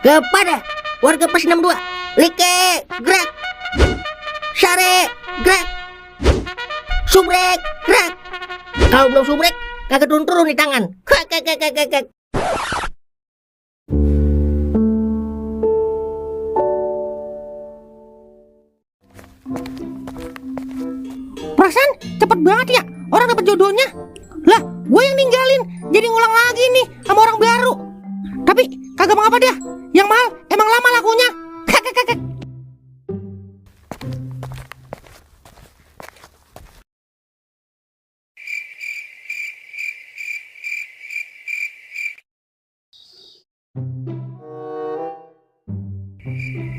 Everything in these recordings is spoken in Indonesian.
Kepada warga Pos 62, Like, gerak. Share, gerak. Subrek, gerak. Kalau belum subrek, kagak turun-turun di tangan. Kek. Perasaan cepet banget ya orang dapat jodohnya. Lah, gue yang ninggalin, jadi ngulang lagi nih sama orang baru. Tapi kagak mengapa dia. Yang mahal emang lama lakunya. Kek.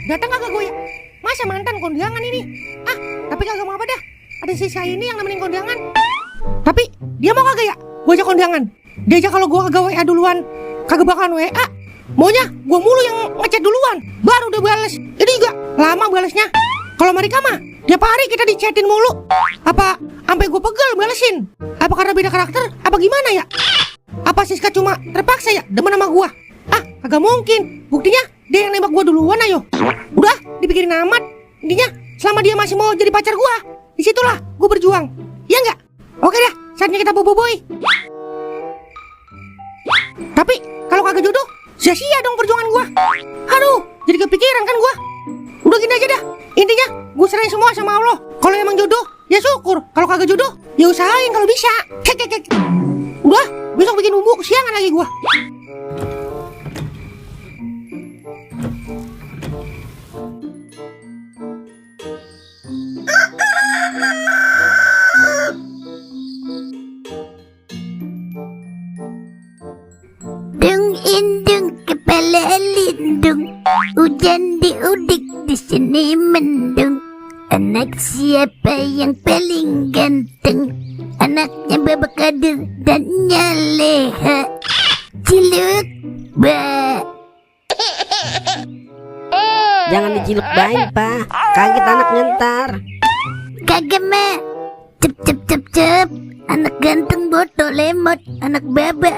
Datang kagak gue ya? Masa mantan kondangan ini? Tapi kagak mau apa dah. Ada sisa ini yang nemenin kondangan. Tapi dia mau kagak ya? Gue ajak kondangan. Dia aja kalau gue kagak WA duluan, kagak bakalan WA. Maunya gue mulu yang ngechat duluan, baru dia bales. Ini juga lama balesnya. Kalau mereka mah tiap hari kita dichatin mulu. Apa sampai gue pegel balesin? Apa karena beda karakter? Apa gimana ya? Apa Siska cuma terpaksa ya demen sama gue? Kagak mungkin. Buktinya dia yang nembak gue duluan ayo. Udah dipikirin amat. Intinya selama dia masih mau jadi pacar gue, disitulah gue berjuang. Iya nggak? Oke dah, saatnya kita boboiboy. Tapi kalau kagak jodoh, sia-sia dong perjuangan gue. Aduh, jadi kepikiran kan gue. Udah gini aja dah. Intinya gue serahin semua sama Allah. Kalau emang jodoh, ya syukur. Kalau kagak jodoh, ya usahain kalau bisa. Kek. Udah, besok bikin bumbu kesiangan lagi gue. Dung indung kepala lindung, hujan diudik di sini mendung. Anak siapa yang paling ganteng? Anaknya Baba Kadir dan Nyaleha. Ciluk ba. Jangan dijiluk bain, Pak. Kaget anaknya ntar. Kagak mah. Cep. Anak ganteng bodoh lemot. Anak baba.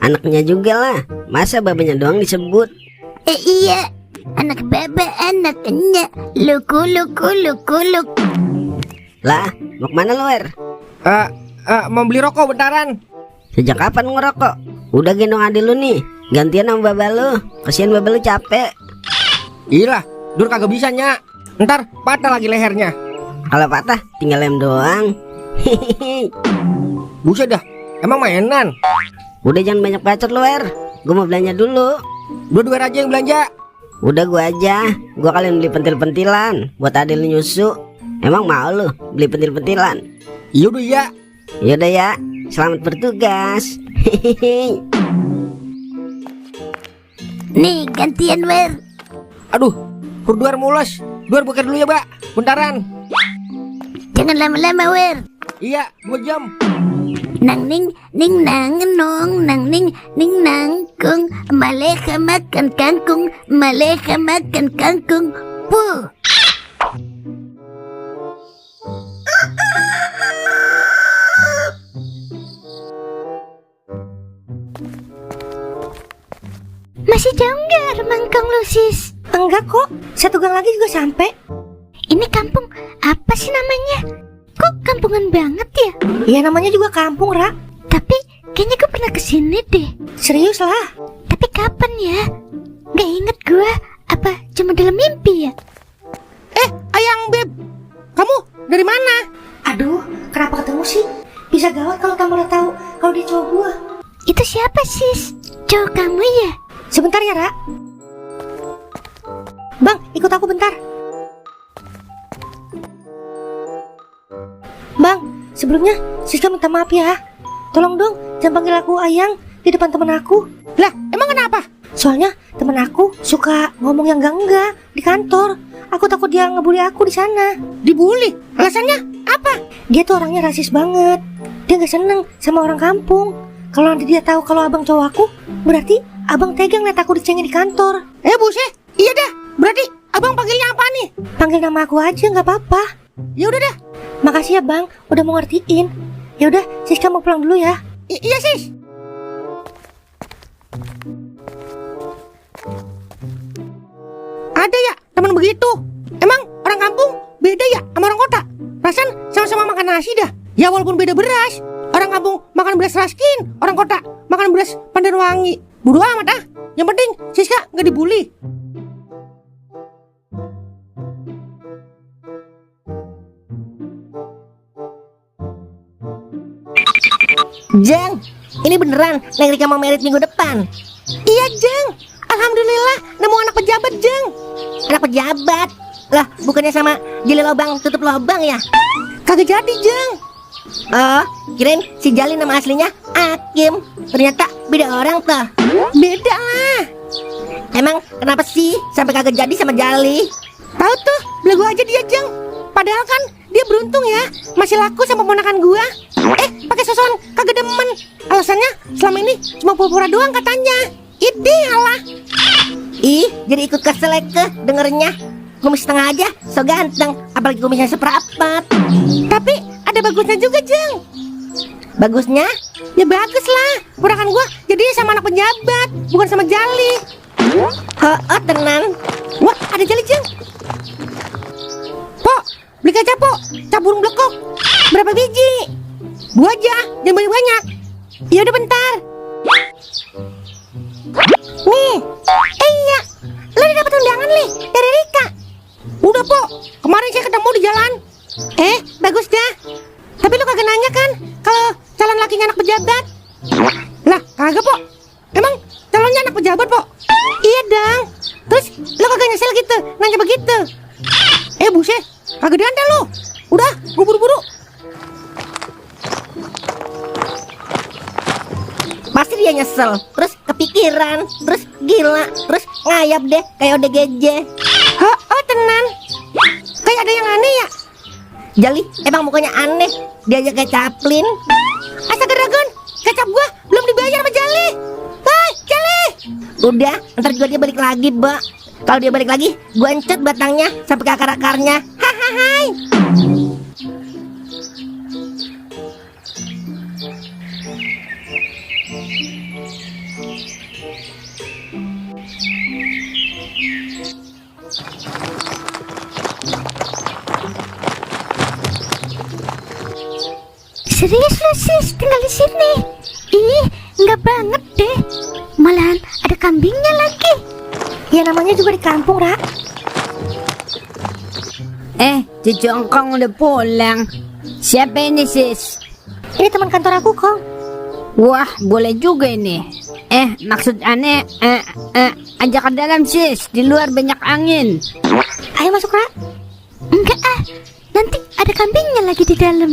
Anaknya juga lah. Masa babanya doang disebut? Iya. Anak baba anaknya. Luk. Lah, mau kemana lu, Er? Mau beli rokok bentaran. Sejak kapan ngerokok? Udah gendong adil lu nih. Gantian sama baba lu. Kasian baba lu capek. Iyalah, Dur kagak bisa nyak. Ntar patah lagi lehernya. Kalau patah tinggal lem doang. Buset dah, emang mainan. Udah jangan banyak bacot lu, Er. Gue mau belanja dulu. Dua-dua aja yang belanja. Udah gua aja. Gua kalian beli pentil-pentilan buat adil nyusu. Emang mau lu beli pentil-pentilan? Yaudah ya. Yaudah ya. Selamat bertugas. Nih gantian Wer. Aduh, Duar mules. Duar buka dulu ya, Mbak. Bentaran. Jangan lama-lama Wer. Iya, 2 jam. Nang ning nang nong nang ning nang kung. Maleha makan kangkung. Puh. Masih jauh nggak rumah Kang Lusis? Enggak kok, 1 gang lagi juga sampai. Ini kampung apa sih namanya? Kok kampungan banget ya? Iya namanya juga kampung, Ra. Tapi kayaknya gue pernah kesini deh. Serius lah. Tapi kapan ya? Gak inget gue. Apa cuma dalam mimpi ya? Ayang Beb, kamu dari mana? Aduh, kenapa ketemu sih? Bisa gawat kalau kamu udah tahu kalau dia cowok gua. Itu siapa sis? Cowok kamu ya? Sebentar ya, Ra. Bang, ikut aku bentar. Bang, sebelumnya Siska minta maaf ya. Tolong dong, jangan panggil aku Ayang di depan temen aku. Lah, emang kenapa? Soalnya temen aku suka ngomong yang enggak di kantor. Aku takut dia ngebully aku di sana. Dibully? Alasannya apa? Dia tuh orangnya rasis banget. Dia gak seneng sama orang kampung. Kalau nanti dia tahu kalau abang cowok aku, berarti abang tegang liat aku dicengin di kantor. Buset. Iya dah. Berarti abang panggilnya apa nih? Panggil nama aku aja nggak apa-apa. Ya udah dah. Makasih ya bang, udah mau ngertiin. Ya udah, Siska mau pulang dulu ya. Iya sis. Ada ya teman begitu? Emang orang kampung beda ya sama orang kota? Perasaan sama-sama makan nasi dah. Ya walaupun beda beras. Orang kampung makan beras raskin, orang kota makan beras pandan wangi. Bodo amat ah. Yang penting Siska nggak dibully. Jeng, ini beneran Neng Rika mau merit minggu depan. Iya Jeng, alhamdulillah nemu anak pejabat Jeng. Anak pejabat. Lah, bukannya sama Jali lobang tutup lobang ya? Kagak jadi Jeng. Oh, kirain si Jali nama aslinya Akim. Ternyata beda orang tuh. Beda lah. Emang kenapa sih sampai kagak jadi sama Jali? Tahu tuh, belagu aja dia Jeng. Padahal kan dia beruntung ya, masih laku sama ponakan gua. Pakai sosokan kagak demen. Alasannya selama ini cuma pura-pura doang katanya. Ideal lah. Ih, jadi ikut kesel ke dengernya. Kumis setengah aja, so ganteng. Apalagi kumisnya seperempat. Tapi ada bagusnya juga Jeng. Bagusnya? Ya bagus lah, ponakan gua jadinya sama anak pejabat, bukan sama Jali. Oh, tenan. Wah, ada Jali Jeng. Pok, beli kaca Pok, cap burung blekok. Berapa biji? 2 aja, jangan banyak-banyak. Ya udah bentar. Nih, iya, lo udah dapet undangan nih dari Rika. Udah Pok, kemarin saya ketemu di jalan. Bagus dah. Tapi lo kagak nanya kan kalau calon lakinya anak pejabat? Lah, kagak Pok. Emang calonnya anak pejabat Pok? Iya dong. Terus lo kagak nyesel gitu, nanya begitu? Buset, kagak diantar lo. Udah, gue buru-buru. Pasti dia nyesel, terus kepikiran, terus gila, terus ngayap deh kayak ODGJ. Oh tenan. Kayak ada yang aneh ya? Jali emang mukanya aneh, dia aja kayak Chaplin. Astaga Dragon, kecap gua belum dibayar sama Jali. Hei, Jali. Udah, ntar juga dia balik lagi, Mbak. Kalau dia balik lagi, gua encet batangnya sampai ke akar-akarnya. Hahaha. Serius lu sis tinggal di sini? Ih, nggak banget deh. Malahan ada kambingnya lagi. Ya namanya juga di kampung, Ra. Cucu engkong udah pulang. Siapa ini sis? Ini teman kantor aku, Kong. Wah, boleh juga ini. Maksud aneh, ajak ke dalam sis. Di luar banyak angin. Ayo masuk, Ra. Enggak ah, nanti ada kambingnya lagi di dalam.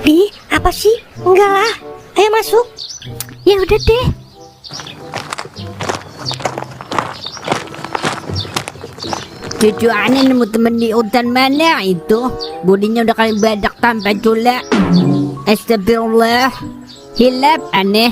Ih, apa sih? Enggak lah. Ayo masuk. Ya udah deh. Cucu aneh nemu temen di hutan mana itu? Bodinya udah kali badak tanpa cula. Astagfirullah. Hilap aneh.